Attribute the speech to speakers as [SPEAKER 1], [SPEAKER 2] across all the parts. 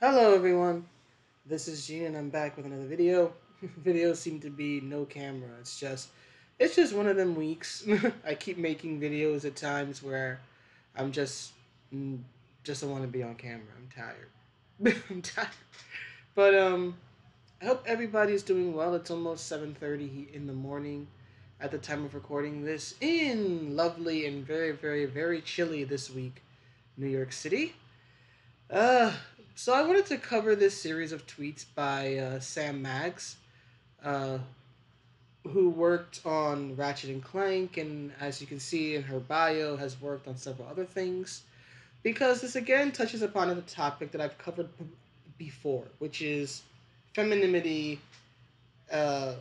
[SPEAKER 1] Hello everyone, this is Gene and I'm back with another video. Videos seem to be no camera. It's just one of them weeks. I keep making videos at times where I'm mm, just don't want to be on camera. I'm tired. I'm tired. But I hope everybody's doing well. It's almost 7:30 in the morning at the time of recording this in lovely and very chilly this week, New York City. Uh, so I wanted to cover this series of tweets by Sam Maggs, uh, who worked on Ratchet and Clank, and as you can see in her bio, has worked on several other things. Because this again touches upon a topic that I've covered before, which is femininity uh,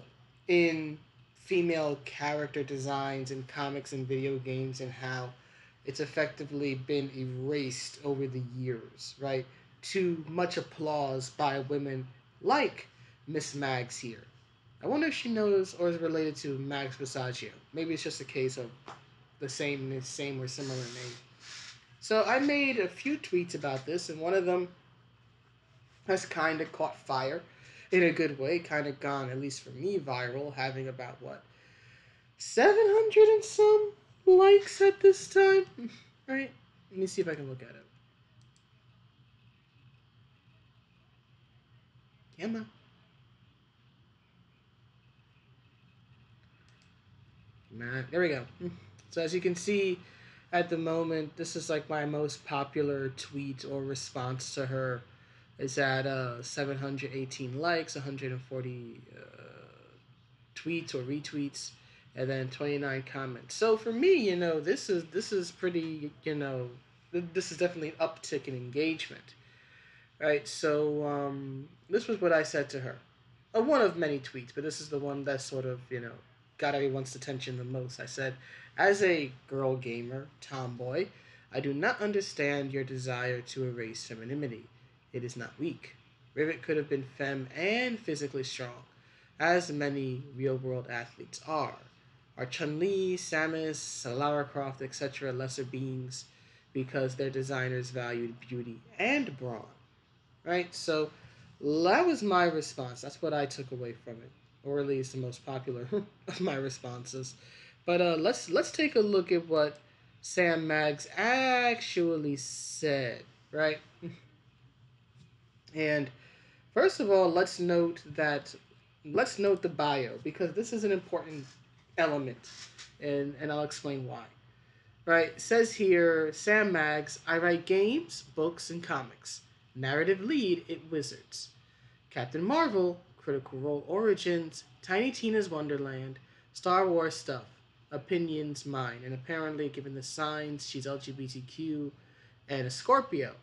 [SPEAKER 1] in female character designs in comics and video games, and how it's effectively been erased over the years, right? To much applause by women like Miss Mags here. I wonder if she knows or is related to Mags Passaggio. Maybe it's just a case of the same or similar name. So I made a few tweets about this, and one of them has kind of caught fire in a good way, kind of gone, at least for me, viral, having about what, 700 and some likes at this time? Right? Let me see if I can look at it. Emma. Man, there we go. So as you can see, at the moment, this is like my most popular tweet or response to her. Is at 718 likes, 140 tweets or retweets, and then 29 comments. So for me, this is pretty, this is definitely an uptick in engagement, right? So this was what I said to her. One of many tweets, but this is the one that sort of, got everyone's attention the most. I said, as a girl gamer, tomboy, I do not understand your desire to erase femininity. It is not weak. Rivet could have been femme and physically strong, as many real world athletes are. Are Chun Li, Samus, Lara Croft, etc. lesser beings because their designers valued beauty and brawn? Right? So that was my response. That's what I took away from it, or at least the most popular of my responses. But let's take a look at what Sam Maggs actually said. Right? And first of all, let's note the bio, because this is an important element, and I'll explain why. Right? It says here, Sam Maggs, I write games, books, and comics. Narrative lead at Wizards. Captain Marvel, Critical Role Origins, Tiny Tina's Wonderland, Star Wars stuff. Opinions mine. And apparently, given the signs, she's LGBTQ and a Scorpio.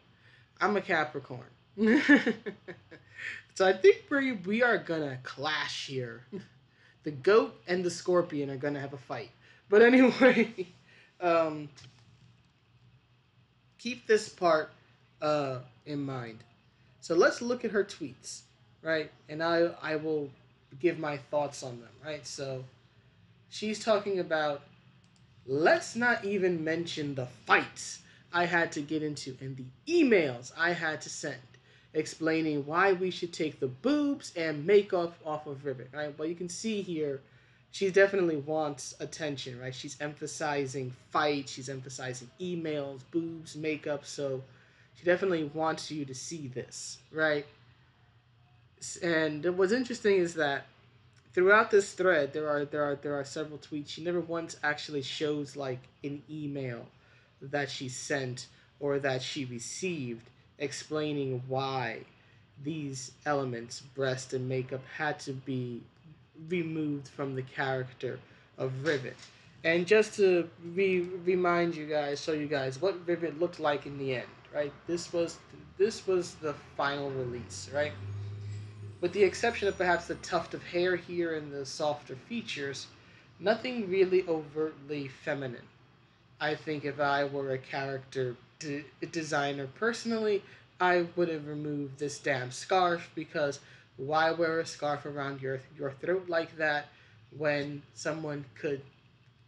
[SPEAKER 1] I'm a Capricorn. So I think we are gonna clash here. The goat and the scorpion are gonna have a fight. But anyway, um, keep this part in mind. So let's look at her tweets, right? And I will give my thoughts on them, right? So she's talking about, let's not even mention the fights I had to get into and the emails I had to send explaining why we should take the boobs and makeup off of Rivet, right? Well, you can see here, she definitely wants attention, right? She's emphasizing fights, she's emphasizing emails, boobs, makeup, so she definitely wants you to see this, right? And what's interesting is that throughout this thread, there are several tweets. She never once actually shows like an email that she sent or that she received explaining why these elements, breast and makeup, had to be removed from the character of Rivet. And just to remind you guys, show you guys what Rivet looked like in the end, right? This was the final release, right? With the exception of perhaps the tuft of hair here and the softer features, nothing really overtly feminine. I think if I were a character designer personally, I would have removed this damn scarf, because why wear a scarf around your throat like that when someone could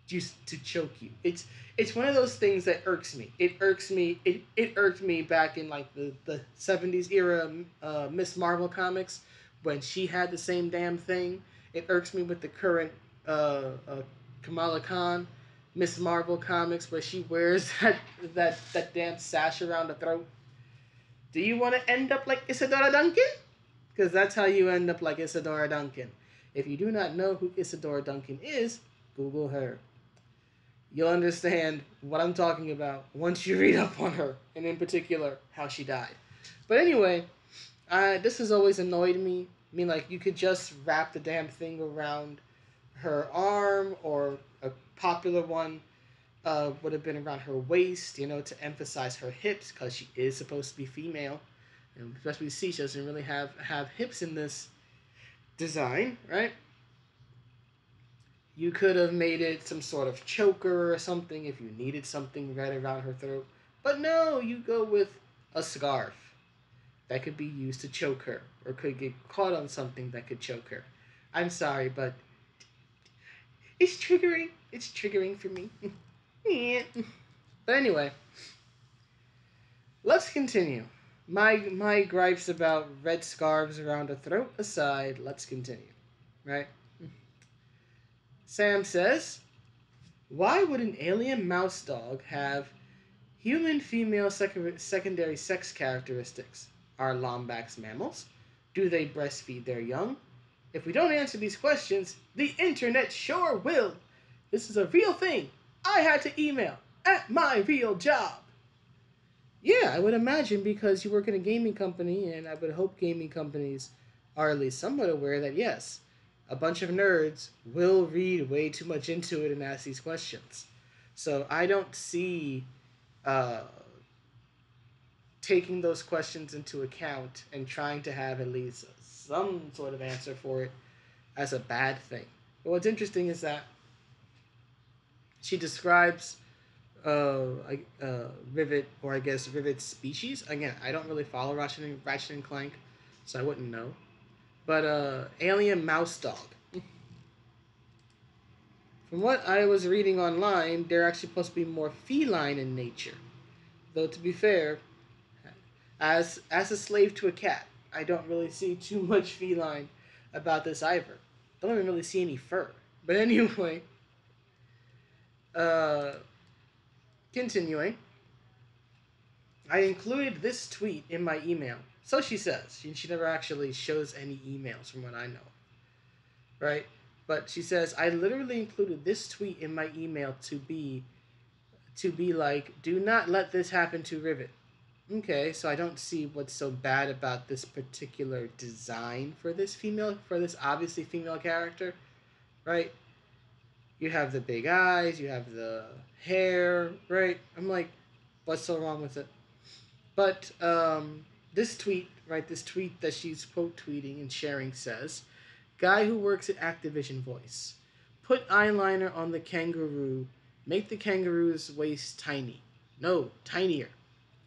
[SPEAKER 1] just to choke you. It's one of those things that irks me. It irks me. It irked me back in like the 70s era Miss Marvel comics when she had the same damn thing. It irks me with the current Kamala Khan Miss Marvel comics where she wears that damn sash around the throat. Do you want to end up like Isadora Duncan? Because that's how you end up like Isadora Duncan. If you do not know who Isadora Duncan is, Google her. You'll understand what I'm talking about once you read up on her, and in particular, how she died. But anyway, this has always annoyed me. I mean, like, you could just wrap the damn thing around her arm, or a popular one would have been around her waist, to emphasize her hips, because she is supposed to be female. And as we see, she doesn't really have hips in this design, right? You could have made it some sort of choker or something if you needed something right around her throat. But no, you go with a scarf that could be used to choke her, or could get caught on something that could choke her. I'm sorry, but it's triggering. It's triggering for me. But anyway, let's continue. My gripes about red scarves around a throat aside, let's continue. Right? Sam says, why would an alien mouse dog have human female secondary sex characteristics? Are lombacs mammals? Do they breastfeed their young? If we don't answer these questions, the internet sure will. This is a real thing. I had to email at my real job. Yeah, I would imagine, because you work in a gaming company, and I would hope gaming companies are at least somewhat aware that, yes, a bunch of nerds will read way too much into it and ask these questions. So I don't see uh, taking those questions into account and trying to have at least some sort of answer for it as a bad thing. But what's interesting is that she describes Rivet, or I guess Rivet's species. Again, I don't really follow Ratchet and Clank, so I wouldn't know. But alien mouse dog. From what I was reading online, they're actually supposed to be more feline in nature. Though to be fair, as a slave to a cat, I don't really see too much feline about this either. Don't even really see any fur. But anyway, uh, continuing, I included this tweet in my email. So she says. She never actually shows any emails from what I know. Right? But she says, I literally included this tweet in my email to be like, do not let this happen to Rivet. Okay, so I don't see what's so bad about this particular design for this obviously female character, right? You have the big eyes, you have the hair, right? I'm like, what's so wrong with it? But this tweet that she's quote tweeting and sharing says, guy who works at Activision voice. Put eyeliner on the kangaroo. Make the kangaroo's waist tiny. No, tinier.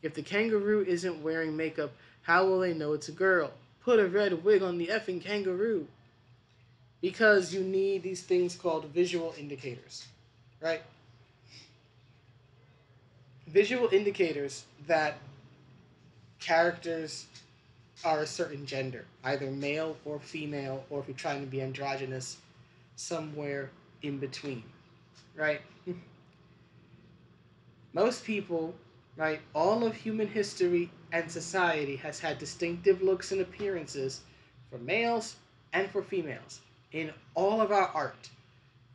[SPEAKER 1] If the kangaroo isn't wearing makeup, how will they know it's a girl? Put a red wig on the effing kangaroo. Because you need these things called visual indicators, right? Visual indicators that characters are a certain gender, either male or female, or if you're trying to be androgynous, somewhere in between, right? Most people, right, all of human history and society has had distinctive looks and appearances for males and for females. In all of our art,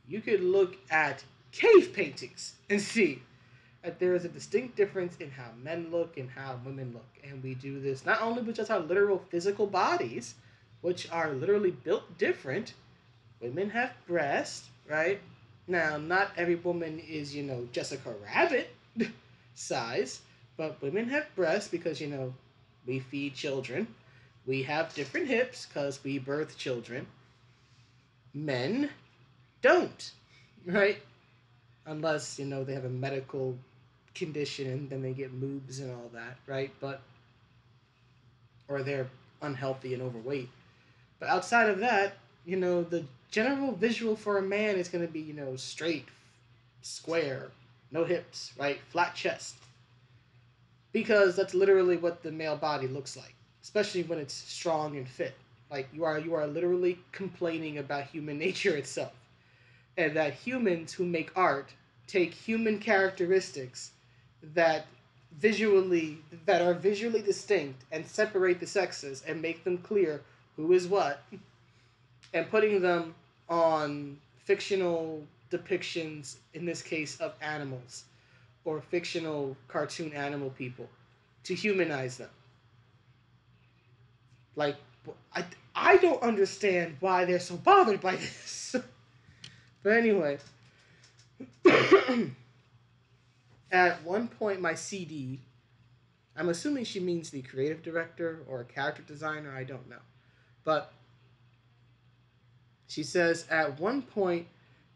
[SPEAKER 1] you could look at cave paintings and see that there is a distinct difference in how men look and how women look. And we do this not only with just our literal physical bodies, which are literally built different. Women have breasts, right? Now, not every woman is, Jessica Rabbit size, but women have breasts because, we feed children. We have different hips because we birth children. Men don't, right? Unless, they have a medical condition and then they get boobs and all that, right? But, or they're unhealthy and overweight. But outside of that, the general visual for a man is going to be, straight, square, no hips, right? Flat chest. Because that's literally what the male body looks like, especially when it's strong and fit. Like you are literally complaining about human nature itself, and that humans who make art take human characteristics that that are visually distinct and separate the sexes and make them clear who is what, and putting them on fictional depictions, in this case of animals or fictional cartoon animal people, to humanize them. Like, I, I don't understand why they're so bothered by this. But anyway, at one point, my CD, I'm assuming she means the creative director or a character designer, I don't know. But she says, at one point,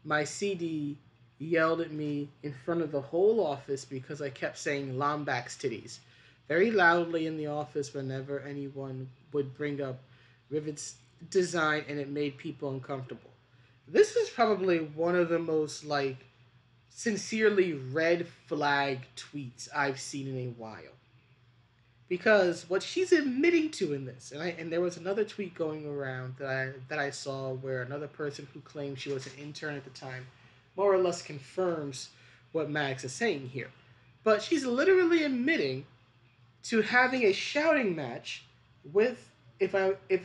[SPEAKER 1] my CD yelled at me in front of the whole office because I kept saying Lombax titties very loudly in the office whenever anyone would bring up Rivet's design, and it made people uncomfortable. This is probably one of the most, like, sincerely red flag tweets I've seen in a while. Because what she's admitting to in this, and there was another tweet going around that I saw where another person who claimed she was an intern at the time more or less confirms what Max is saying here. But she's literally admitting to having a shouting match with, if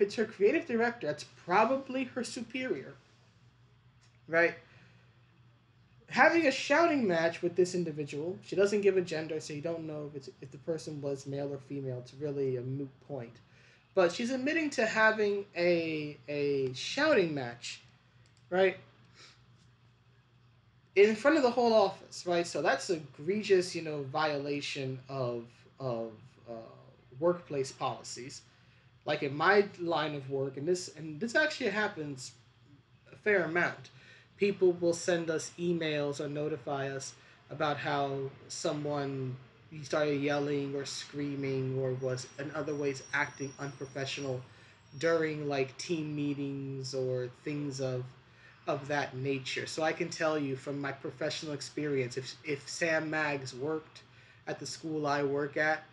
[SPEAKER 1] it's her creative director, that's probably her superior, right? Having a shouting match with this individual. She doesn't give a gender, so you don't know if the person was male or female. It's really a moot point. But she's admitting to having a shouting match, right, in front of the whole office, right? So that's a egregious, violation of uh, workplace policies. Like in my line of work, and this actually happens a fair amount. People will send us emails or notify us about how someone started yelling or screaming or was in other ways acting unprofessional during like team meetings or things of that nature. So I can tell you from my professional experience, if Sam Maggs worked at the school I work at,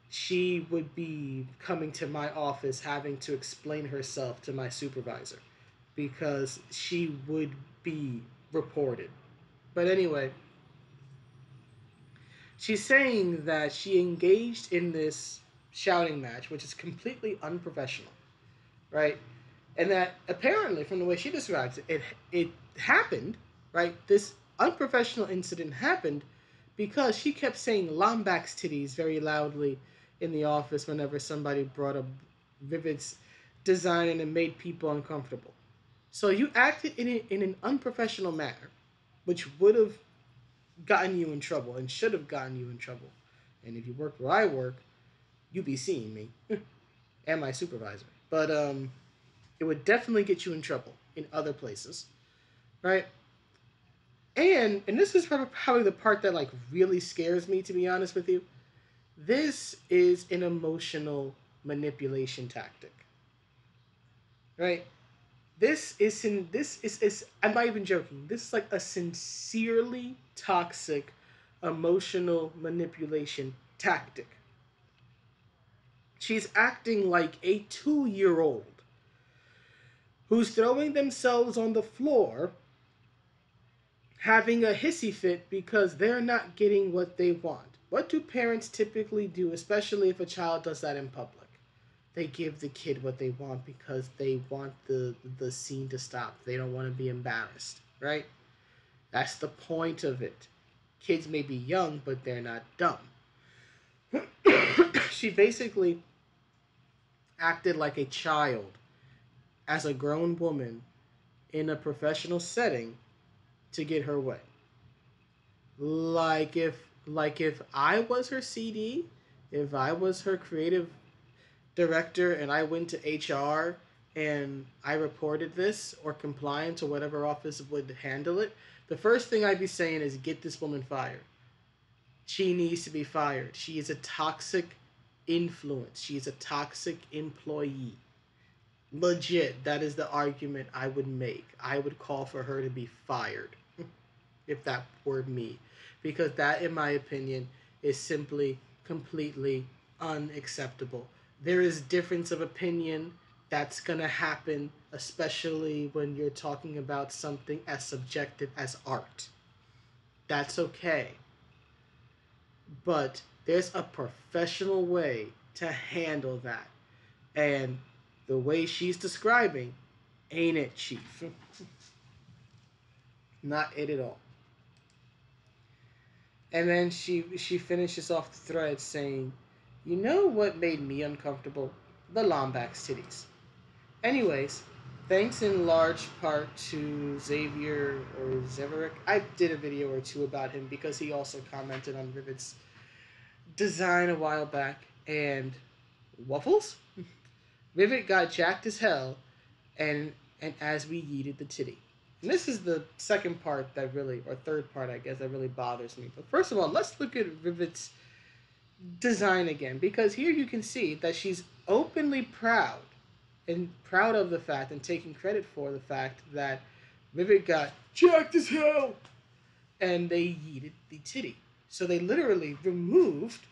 [SPEAKER 1] she would be coming to my office having to explain herself to my supervisor because she would be reported. But anyway, she's saying that she engaged in this shouting match, which is completely unprofessional, right? And that apparently, from the way she describes it, it happened, right? This unprofessional incident happened because she kept saying Lombax titties very loudly in the office whenever somebody brought up Rivet's design, and it made people uncomfortable. So you acted in an unprofessional manner, which would have gotten you in trouble and should have gotten you in trouble. And if you work where I work, you'd be seeing me and my supervisor. But it would definitely get you in trouble in other places, right? And this is probably the part that like really scares me, to be honest with you. This is an emotional manipulation tactic, right? This is I'm not even joking. This is like a sincerely toxic emotional manipulation tactic. She's acting like a 2-year old who's throwing themselves on the floor having a hissy fit because they're not getting what they want. What do parents typically do, especially if a child does that in public? They give the kid what they want because they want the scene to stop. They don't want to be embarrassed, right? That's the point of it. Kids may be young, but they're not dumb. She basically acted like a child as a grown woman in a professional setting to get her way. Like if I was her CD, if I was her creative director and I went to HR and I reported this or compliance or whatever office would handle it, the first thing I'd be saying is get this woman fired. She needs to be fired. She is a toxic influence. She is a toxic employee. Legit, that is the argument I would make. I would call for her to be fired. if that were me, because that, in my opinion, is simply completely unacceptable. There is difference of opinion that's gonna happen, especially when you're talking about something as subjective as art. That's okay. But there's a professional way to handle that. And the way she's describing ain't it, Chief. Not it at all. And then she finishes off the thread saying, "You know what made me uncomfortable? The Lombax titties. Anyways, thanks in large part to Xavier or Zeverick. I did a video or two about him because he also commented on Rivet's design a while back. And Waffles? Rivet got jacked as hell, and as we yeeted the titty." And this is the second part that really, or third part, I guess, that really bothers me. But first of all, let's look at Rivet's design again, because here you can see that she's openly proud of the fact and taking credit for the fact that Rivet got jacked as hell and they yeeted the titty. So they literally removed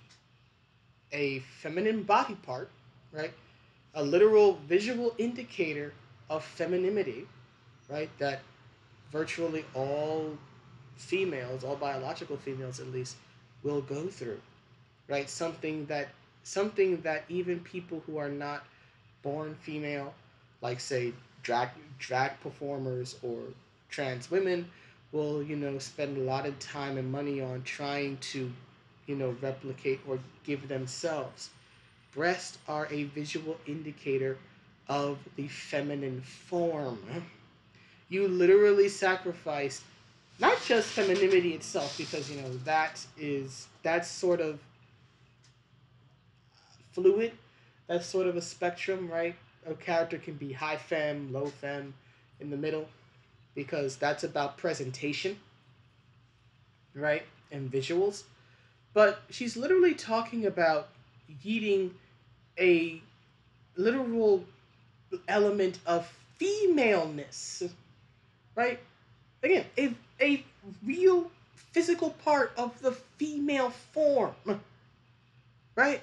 [SPEAKER 1] a feminine body part, right? A literal visual indicator of femininity, right? That virtually all females, all biological females at least, will go through, right? Something that even people who are not born female, like say drag performers or trans women, will spend a lot of time and money on trying to replicate or give themselves. Breasts are a visual indicator of the feminine form. You literally sacrifice not just femininity itself, because that's sort of fluid. That's sort of a spectrum, right? A character can be high femme, low femme, in the middle, because that's about presentation, right? And visuals. But she's literally talking about eating a literal element of femaleness, right? Again, a real physical part of the female form, right?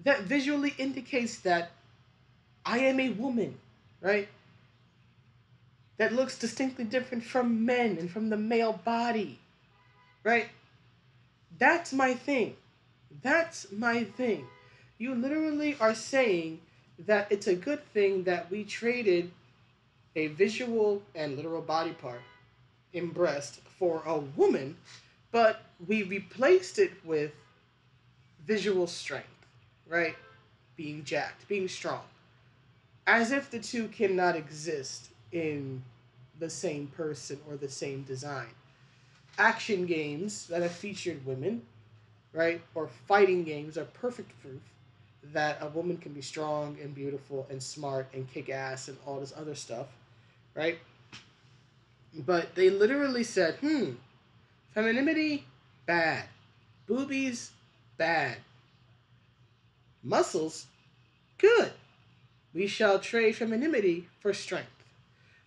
[SPEAKER 1] That visually indicates that I am a woman, right? That looks distinctly different from men and from the male body, right? That's my thing. That's my thing. You literally are saying that it's a good thing that we traded a visual and literal body part in breast for a woman, but we replaced it with visual strength, right? Being jacked, being strong. As if the two cannot exist in the same person or the same design. Action games that have featured women, right, or fighting games are perfect proof that a woman can be strong and beautiful and smart and kick ass and all this other stuff, right? But they literally said, femininity, bad. Boobies, bad. Muscles, good. We shall trade femininity for strength.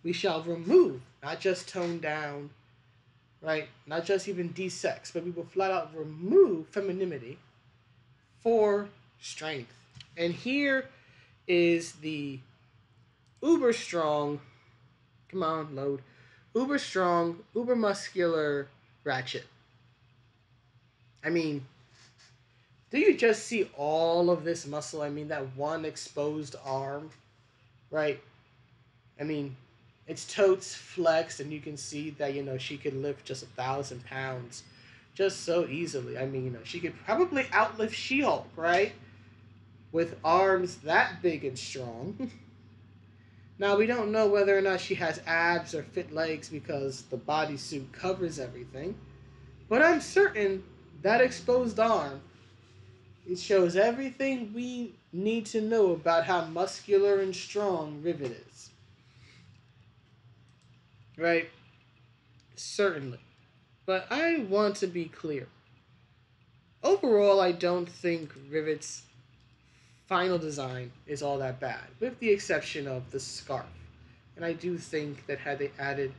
[SPEAKER 1] We shall remove, not just tone down, right? Not just even de-sex, but we will flat out remove femininity for strength. And here is the uber strong, come on, load, uber strong, uber muscular Ratchet. I mean, do you just see all of this muscle? I mean, that one exposed arm, right? I mean, it's totes flexed, and you can see that she could lift just 1,000 pounds, just so easily. I mean, she could probably outlift She-Hulk, right? With arms that big and strong. Now we don't know whether or not she has abs or fit legs because the bodysuit covers everything, but I'm certain that exposed arm, it shows everything we need to know about how muscular and strong Rivet is. Right? Certainly. But I want to be clear. Overall, I don't think Rivet's final design is all that bad, with the exception of the scarf. And I do think that had they added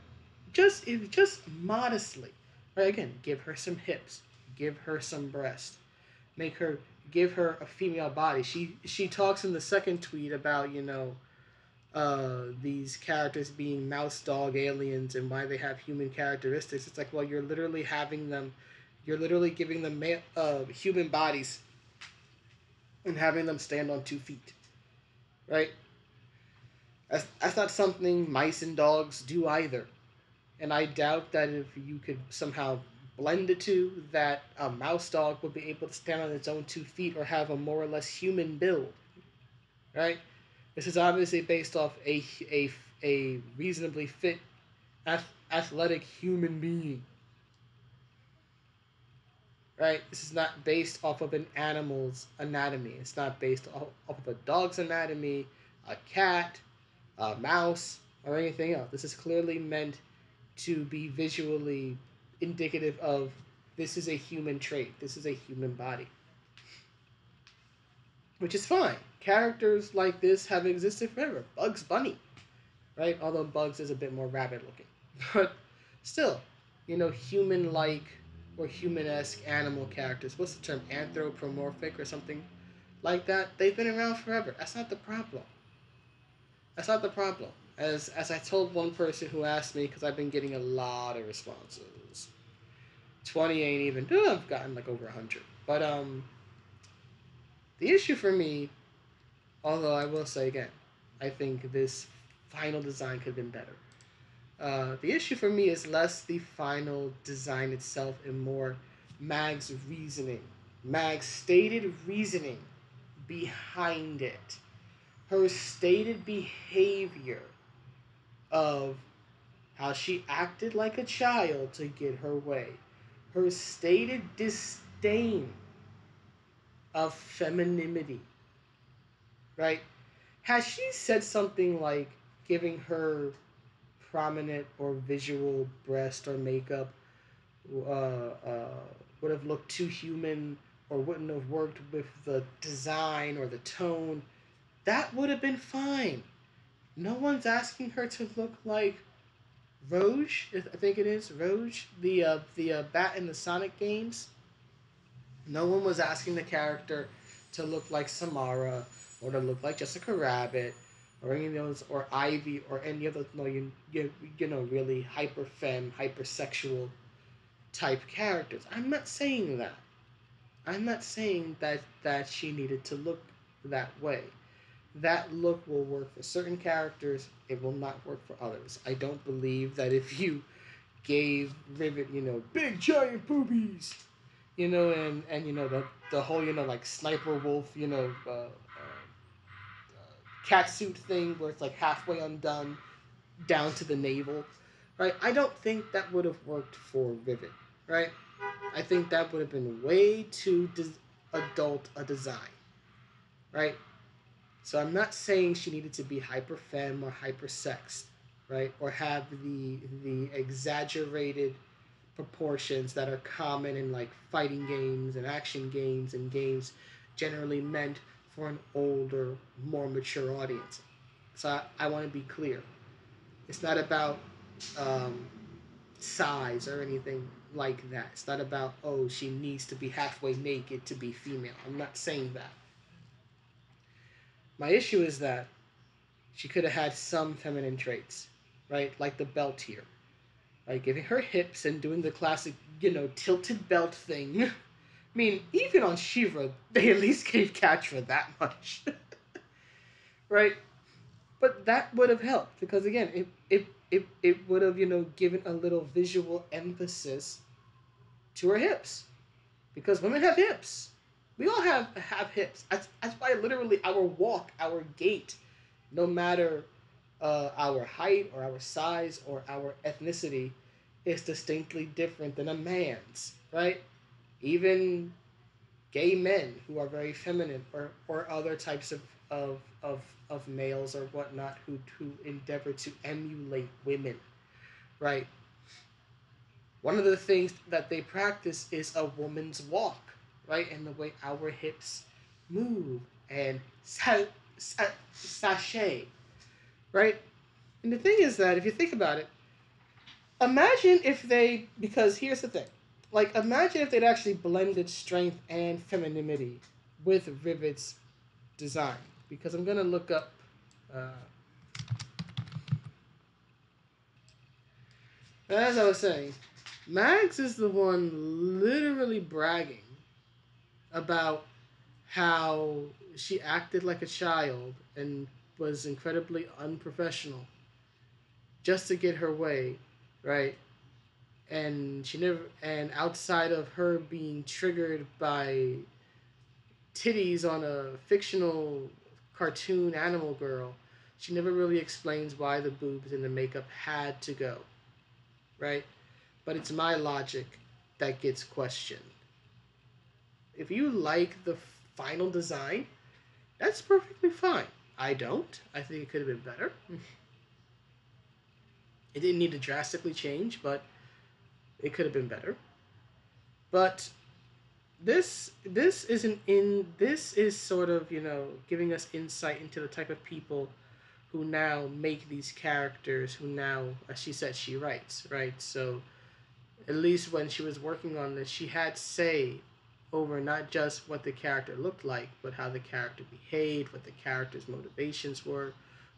[SPEAKER 1] just modestly, Right, again, give her some hips, give her some breast, make her give her a female body. She talks in the second tweet about these characters being mouse dog aliens and why they have human characteristics. It's like, well, you're literally giving them human bodies and having them stand on 2 feet, right? That's not something mice and dogs do either. And I doubt that if you could somehow blend the two, that a mouse dog would be able to stand on its own 2 feet or have a more or less human build, right? This is obviously based off a reasonably fit, athletic human being, right? This is not based off of an animal's anatomy. It's not based off of a dog's anatomy, a cat, a mouse, or anything else. This is clearly meant to be visually indicative of this is a human trait. This is a human body, which is fine. Characters like this have existed forever. Bugs Bunny, right? Although Bugs is a bit more rabbit looking, but still, human-like or human-esque animal characters. What's the term? Anthropomorphic or something like that. They've been around forever. That's not the problem. That's not the problem. As I told one person who asked me, because I've been getting a lot of responses. 20 ain't even. I've gotten like over 100. But the issue for me, although I will say again, I think this final design could have been better. The issue for me is less the final design itself and more Mag's reasoning. Mag's stated reasoning behind it. Her stated behavior of how she acted like a child to get her way. Her stated disdain of femininity, right? Has she said something like giving her prominent or visual breast or makeup uh, uh, would have looked too human or wouldn't have worked with the design or the tone, that would have been fine. No one's asking her to look like Roge. I think it is Roge, the bat in the Sonic games. No one was asking the character to look like Samara or to look like Jessica Rabbit or any of those, or Ivy or any of those. No, really hyper femme, hypersexual type characters. I'm not saying that. I'm not saying that she needed to look that way. That look will work for certain characters. It will not work for others. I don't believe that if you gave Rivet, big giant boobies, and the whole, like sniper wolf, cat suit thing where it's like halfway undone down to the navel, right? I don't think that would have worked for Rivet, right? I think that would have been way too adult a design, right? So I'm not saying she needed to be hyper femme or hyper sexed, right? Or have the exaggerated proportions that are common in like fighting games and action games and games generally meant for an older, more mature audience. So I want to be clear. It's not about um, size or anything like that. It's not about, oh, she needs to be halfway naked to be female. I'm not saying that. My issue is that she could have had some feminine traits, right? Like the belt here, right? Giving her hips and doing the classic, tilted belt thing. I mean, even on Shiva, they at least gave catch for that much, right? But that would have helped because again, it would have given a little visual emphasis to her hips because women have hips. We all have hips. That's why literally our walk, our gait, no matter our height or our size or our ethnicity, is distinctly different than a man's. Right? Even gay men who are very feminine or other types of, of, of males or whatnot who endeavor to emulate women, right? One of the things that they practice is a woman's walk, right? And the way our hips move and sashay, right? And the thing is that if you think about it, Imagine if they, because here's the thing, like imagine if they'd actually blended strength and femininity with Rivet's design. Because I'm gonna look up. Uh, as I was saying, Mags is the one literally bragging about how she acted like a child and was incredibly unprofessional just to get her way, right? And she never, and outside of her being triggered by titties on a fictional cartoon animal girl, she never really explains why the boobs and the makeup had to go, right? But it's my logic that gets questioned. If you like the final design, that's perfectly fine. I don't. I think it could have been better. It didn't need to drastically change, but it could have been better. But this is sort of, giving us insight into the type of people who now make these characters, who now, as she said, she writes, right? So at least when she was working on this, she had say over not just what the character looked like, but how the character behaved, what the character's motivations were,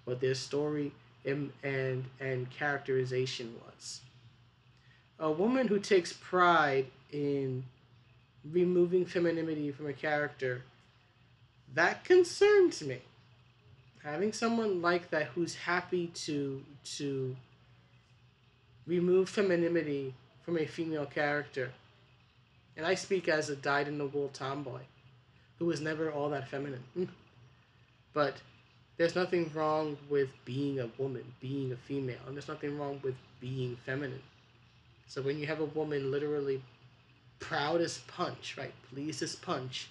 [SPEAKER 1] what their story and characterization was. A woman who takes pride in removing femininity from a character, that concerns me. Having someone like that who's happy to remove femininity from a female character, and I speak as a dyed-in-the-wool tomboy who was never all that feminine. But there's nothing wrong with being a woman, being a female, and there's nothing wrong with being feminine. So when you have a woman literally proud as punch, right, pleased as punch,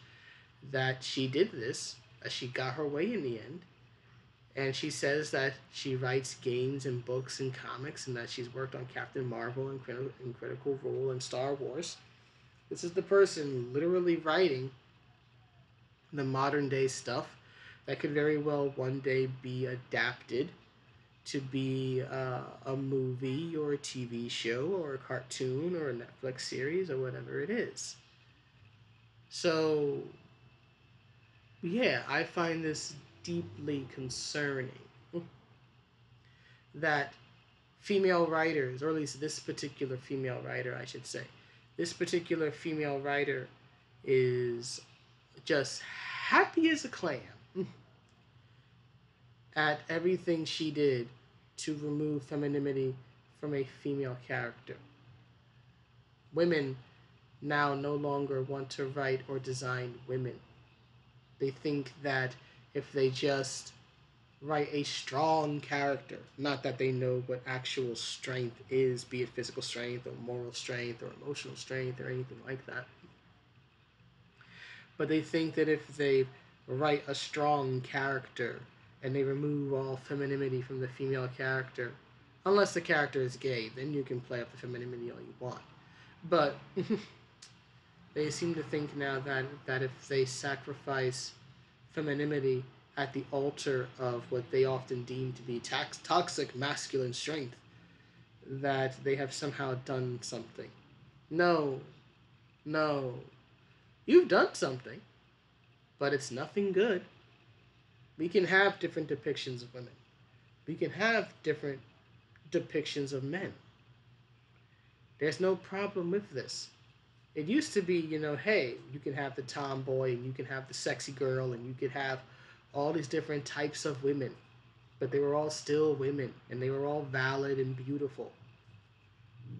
[SPEAKER 1] that she did this, that she got her way in the end, and she says that she writes games and books and comics, and that she's worked on Captain Marvel and Critical Role and Star Wars. This is the person literally writing the modern day stuff that could very well one day be adapted to be a movie or a TV show or a cartoon or a Netflix series or whatever it is. So, yeah, I find this deeply concerning that female writers, or at least this particular female writer, I should say, this particular female writer is just happy as a clam at everything she did to remove femininity from a female character. Women now no longer want to write or design women. They think that if they just write a strong character, not that they know what actual strength is, be it physical strength or moral strength or emotional strength or anything like that, but they think that if they write a strong character and they remove all femininity from the female character, unless the character is gay, then you can play up the femininity all you want. But they seem to think now that if they sacrifice femininity at the altar of what they often deem to be toxic masculine strength, that they have somehow done something. No, no. You've done something, but it's nothing good. We can have different depictions of women. We can have different depictions of men. There's no problem with this. It used to be, hey, you can have the tomboy and you can have the sexy girl and you could have all these different types of women, but they were all still women and they were all valid and beautiful.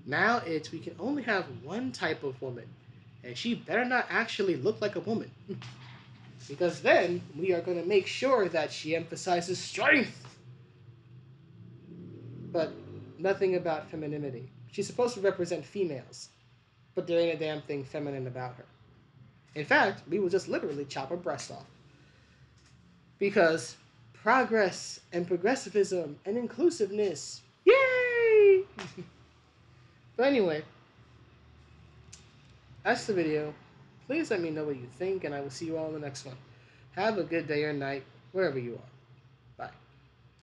[SPEAKER 1] Now it's we can only have one type of woman, and she better not actually look like a woman. Because then we are going to make sure that she emphasizes strength, but nothing about femininity. She's supposed to represent females, but there ain't a damn thing feminine about her. In fact, we will just literally chop her breast off. Because progress and progressivism and inclusiveness. Yay! But anyway, that's the video. Please let me know what you think, and I will see you all in the next one. Have a good day or night, wherever you are.